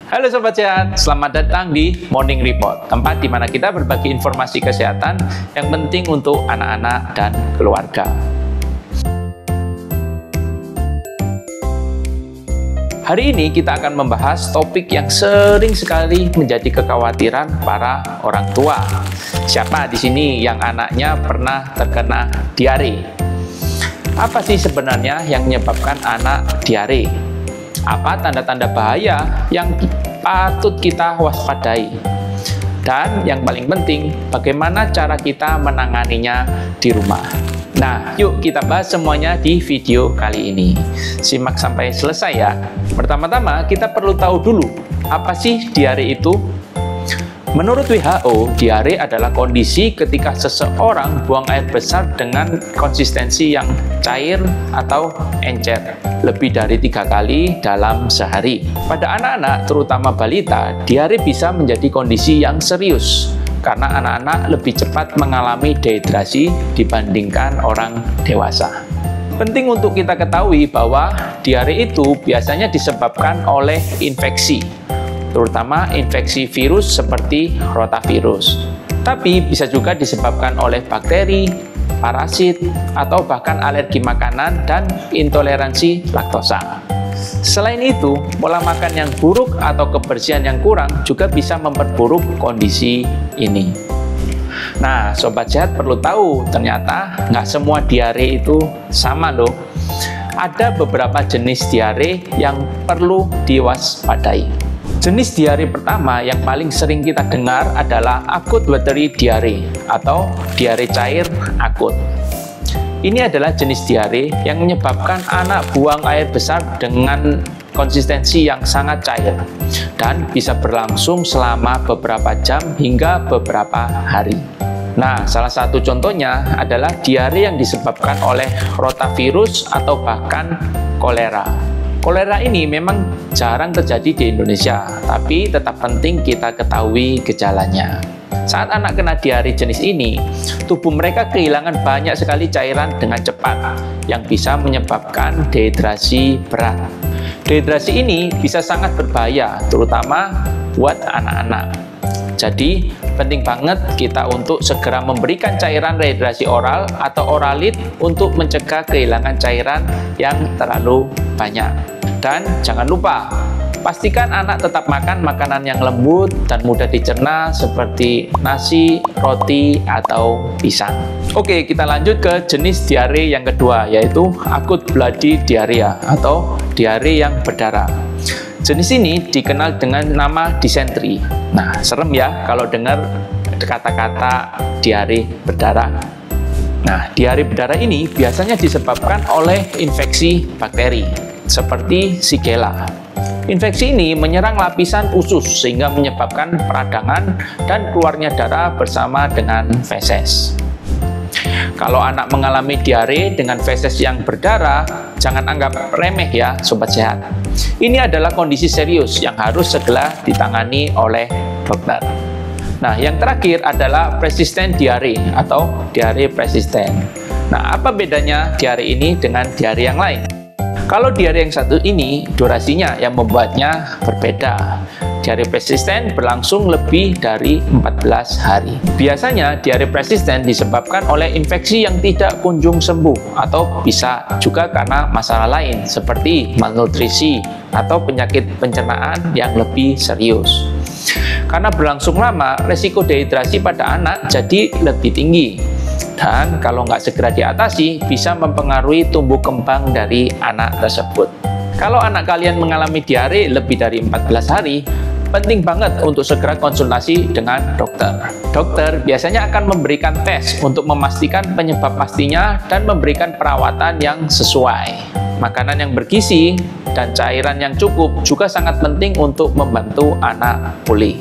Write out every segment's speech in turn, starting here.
Halo Sobat Sehat, selamat datang di Morning Report, tempat di mana kita berbagi informasi kesehatan yang penting untuk anak-anak dan keluarga. Hari ini kita akan membahas topik yang sering sekali menjadi kekhawatiran para orang tua. Siapa di sini yang anaknya pernah terkena diare? Apa sih sebenarnya yang menyebabkan anak diare? Apa tanda-tanda bahaya yang patut kita waspadai? Dan yang paling penting, bagaimana cara kita menanganinya di rumah? Nah, yuk kita bahas semuanya di video kali ini. Simak sampai selesai ya. Pertama-tama, kita perlu tahu dulu, apa sih diare itu? Menurut WHO, diare adalah kondisi ketika seseorang buang air besar dengan konsistensi yang cair atau encer lebih dari 3 kali dalam sehari. Pada anak-anak, terutama balita, diare bisa menjadi kondisi yang serius karena anak-anak lebih cepat mengalami dehidrasi dibandingkan orang dewasa. Penting untuk kita ketahui bahwa diare itu biasanya disebabkan oleh infeksi, terutama infeksi virus seperti rotavirus. Tapi bisa juga disebabkan oleh bakteri, parasit, atau bahkan alergi makanan dan intoleransi laktosa. Selain itu, pola makan yang buruk atau kebersihan yang kurang juga bisa memperburuk kondisi ini. Nah, Sobat Sehat perlu tahu, ternyata nggak semua diare itu sama loh. Ada beberapa jenis diare yang perlu diwaspadai. Jenis diare pertama yang paling sering kita dengar adalah acute watery diare atau diare cair akut. Ini adalah jenis diare yang menyebabkan anak buang air besar dengan konsistensi yang sangat cair dan bisa berlangsung selama beberapa jam hingga beberapa hari. Nah, salah satu contohnya adalah diare yang disebabkan oleh rotavirus atau bahkan kolera. Kolera ini memang jarang terjadi di Indonesia, tapi tetap penting kita ketahui gejalanya. Saat anak kena diare jenis ini, tubuh mereka kehilangan banyak sekali cairan dengan cepat, yang bisa menyebabkan dehidrasi berat. Dehidrasi ini bisa sangat berbahaya, terutama buat anak-anak. Jadi, penting banget kita untuk segera memberikan cairan rehidrasi oral atau oralit untuk mencegah kehilangan cairan yang terlalu banyak. Dan jangan lupa, pastikan anak tetap makan makanan yang lembut dan mudah dicerna seperti nasi, roti, atau pisang. Oke, kita lanjut ke jenis diare yang kedua, yaitu acute bloody diarrhea atau diare yang berdarah. Jenis ini dikenal dengan nama disentri. Nah, serem ya kalau dengar kata-kata diare berdarah. Nah, diare berdarah ini biasanya disebabkan oleh infeksi bakteri seperti Shigella. Infeksi ini menyerang lapisan usus sehingga menyebabkan peradangan dan keluarnya darah bersama dengan feses. Kalau anak mengalami diare dengan feses yang berdarah, jangan anggap remeh ya Sobat Sehat. Ini adalah kondisi serius yang harus segera ditangani oleh dokter. Nah, yang terakhir adalah persistent diare atau diare persisten. Nah, apa bedanya diare ini dengan diare yang lain? Kalau diare yang satu ini, durasinya yang membuatnya berbeda. Diare persisten berlangsung lebih dari 14 hari. Biasanya diare persisten disebabkan oleh infeksi yang tidak kunjung sembuh atau bisa juga karena masalah lain seperti malnutrisi atau penyakit pencernaan yang lebih serius. Karena berlangsung lama, resiko dehidrasi pada anak jadi lebih tinggi. Dan kalau nggak segera diatasi, bisa mempengaruhi tumbuh kembang dari anak tersebut. Kalau anak kalian mengalami diare lebih dari 14 hari, penting banget untuk segera konsultasi dengan dokter. Dokter biasanya akan memberikan tes untuk memastikan penyebab pastinya dan memberikan perawatan yang sesuai. Makanan yang bergizi dan cairan yang cukup juga sangat penting untuk membantu anak pulih.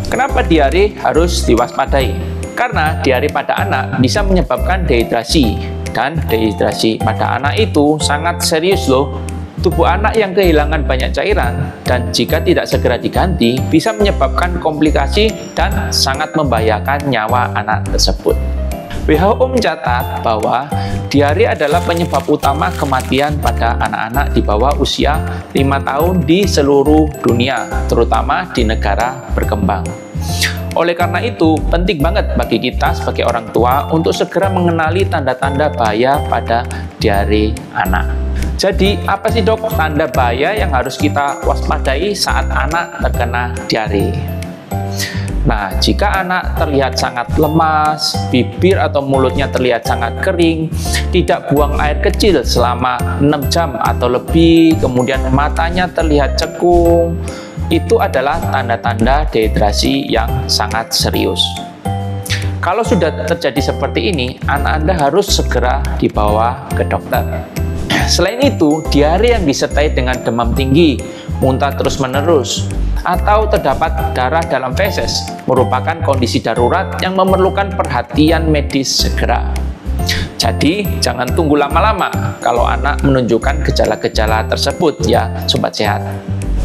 Kenapa diare harus diwaspadai? Karena diare pada anak bisa menyebabkan dehidrasi, dan dehidrasi pada anak itu sangat serius loh. Tubuh anak yang kehilangan banyak cairan dan jika tidak segera diganti bisa menyebabkan komplikasi dan sangat membahayakan nyawa anak tersebut. WHO mencatat bahwa diare adalah penyebab utama kematian pada anak-anak di bawah usia 5 tahun di seluruh dunia, terutama di negara berkembang. Oleh karena itu, penting banget bagi kita sebagai orang tua untuk segera mengenali tanda-tanda bahaya pada diare anak. Jadi, apa sih dok tanda bahaya yang harus kita waspadai saat anak terkena diare? Nah, jika anak terlihat sangat lemas, bibir atau mulutnya terlihat sangat kering, tidak buang air kecil selama 6 jam atau lebih, kemudian matanya terlihat cekung, itu adalah tanda-tanda dehidrasi yang sangat serius. Kalau sudah terjadi seperti ini, anak Anda harus segera dibawa ke dokter. Selain itu, diare yang disertai dengan demam tinggi, muntah terus-menerus, atau terdapat darah dalam feses merupakan kondisi darurat yang memerlukan perhatian medis segera. Jadi, jangan tunggu lama-lama kalau anak menunjukkan gejala-gejala tersebut ya, sobat sehat.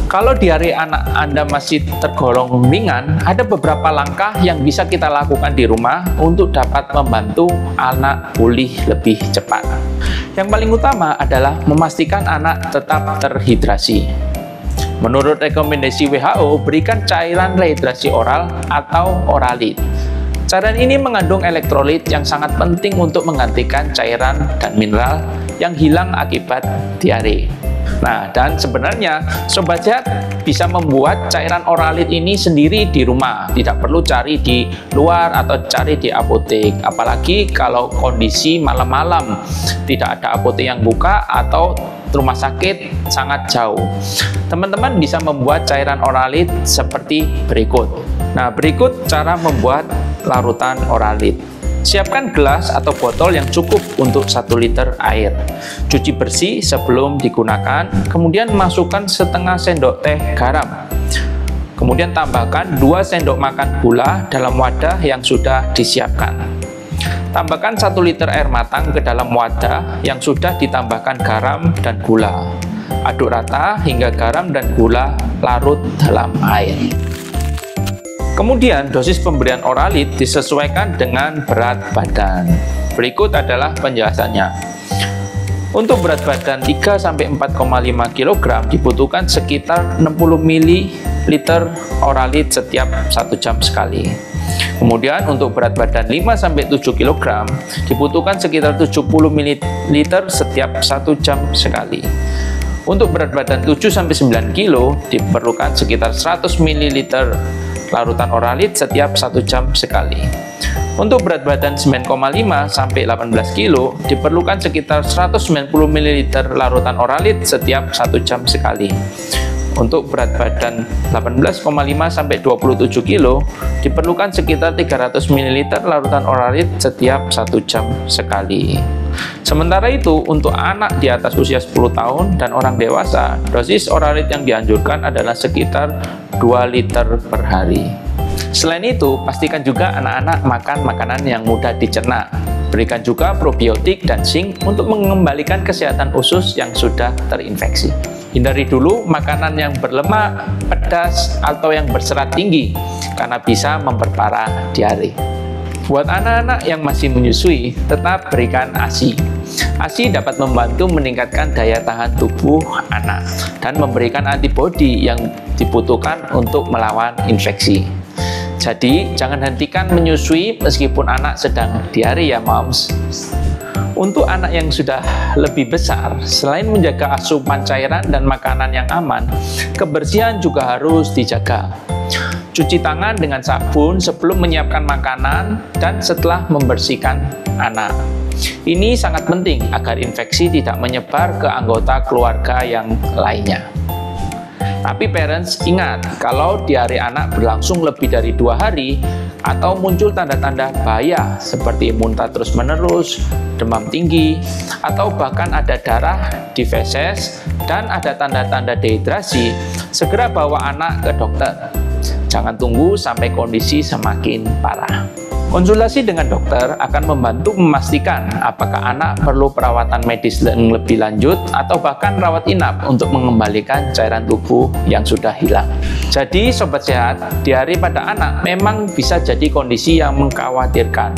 Kalau diare anak Anda masih tergolong ringan, ada beberapa langkah yang bisa kita lakukan di rumah untuk dapat membantu anak pulih lebih cepat. Yang paling utama adalah memastikan anak tetap terhidrasi. Menurut rekomendasi WHO, berikan cairan rehidrasi oral atau Oralit. Cairan ini mengandung elektrolit yang sangat penting untuk menggantikan cairan dan mineral yang hilang akibat diare. Nah, dan sebenarnya sobat sehat bisa membuat cairan Oralit ini sendiri di rumah, tidak perlu cari di luar atau cari di apotek, apalagi kalau kondisi malam-malam tidak ada apotek yang buka atau rumah sakit sangat jauh. Teman-teman bisa membuat cairan Oralit seperti berikut. Nah, berikut cara membuat larutan Oralit. Siapkan gelas atau botol yang cukup untuk 1 liter air. Cuci bersih sebelum digunakan, kemudian masukkan setengah sendok teh garam. Kemudian tambahkan 2 sendok makan gula dalam wadah yang sudah disiapkan. Tambahkan 1 liter air matang ke dalam wadah yang sudah ditambahkan garam dan gula. Aduk rata hingga garam dan gula larut dalam air. Kemudian dosis pemberian Oralit disesuaikan dengan berat badan. Berikut adalah penjelasannya. Untuk berat badan 3-4,5 kg dibutuhkan sekitar 60 ml Oralit setiap 1 jam sekali. Kemudian untuk berat badan 5-7 kg dibutuhkan sekitar 70 ml setiap 1 jam sekali. Untuk berat badan 7-9 kg diperlukan sekitar 100 ml larutan Oralit setiap 1 jam sekali. Untuk berat badan 9,5-18 kg diperlukan sekitar 190 ml larutan Oralit setiap 1 jam sekali. Untuk berat badan 18,5-27 kg diperlukan sekitar 300 ml larutan Oralit setiap 1 jam sekali. Sementara itu, untuk anak di atas usia 10 tahun dan orang dewasa, dosis Oralit yang dianjurkan adalah sekitar 2 liter per hari. Selain itu, pastikan juga anak-anak makan makanan yang mudah dicerna. Berikan juga probiotik dan zinc untuk mengembalikan kesehatan usus yang sudah terinfeksi. Hindari dulu makanan yang berlemak, pedas, atau yang berserat tinggi, karena bisa memperparah diare. Buat anak-anak yang masih menyusui, tetap berikan ASI. ASI dapat membantu meningkatkan daya tahan tubuh anak dan memberikan antibodi yang dibutuhkan untuk melawan infeksi. Jadi, jangan hentikan menyusui meskipun anak sedang diare ya moms. Untuk anak yang sudah lebih besar, selain menjaga asupan cairan dan makanan yang aman, kebersihan juga harus dijaga. Cuci tangan dengan sabun sebelum menyiapkan makanan dan setelah membersihkan anak. Ini sangat penting agar infeksi tidak menyebar ke anggota keluarga yang lainnya. Tapi parents ingat, kalau diare anak berlangsung lebih dari 2 hari atau muncul tanda-tanda bahaya seperti muntah terus-menerus, demam tinggi, atau bahkan ada darah di feses dan ada tanda-tanda dehidrasi, segera bawa anak ke dokter. Jangan tunggu sampai kondisi semakin parah. Konsultasi dengan dokter akan membantu memastikan apakah anak perlu perawatan medis yang lebih lanjut atau bahkan rawat inap untuk mengembalikan cairan tubuh yang sudah hilang. Jadi sobat sehat, diare pada anak memang bisa jadi kondisi yang mengkhawatirkan.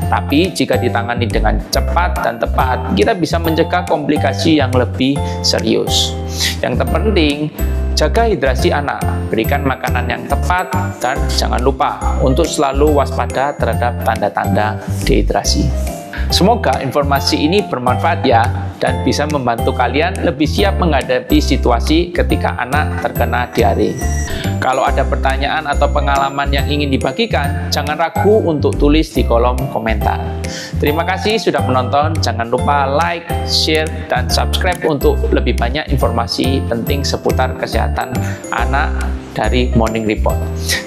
Tapi jika ditangani dengan cepat dan tepat, kita bisa mencegah komplikasi yang lebih serius. Yang terpenting, jaga hidrasi anak, berikan makanan yang tepat, dan jangan lupa untuk selalu waspada terhadap tanda-tanda dehidrasi. Semoga informasi ini bermanfaat ya, dan bisa membantu kalian lebih siap menghadapi situasi ketika anak terkena diare. Kalau ada pertanyaan atau pengalaman yang ingin dibagikan, jangan ragu untuk tulis di kolom komentar. Terima kasih sudah menonton, jangan lupa like, share, dan subscribe untuk lebih banyak informasi penting seputar kesehatan anak dari Morning Report.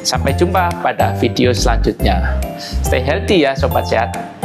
Sampai jumpa pada video selanjutnya. Stay healthy ya Sobat Sehat.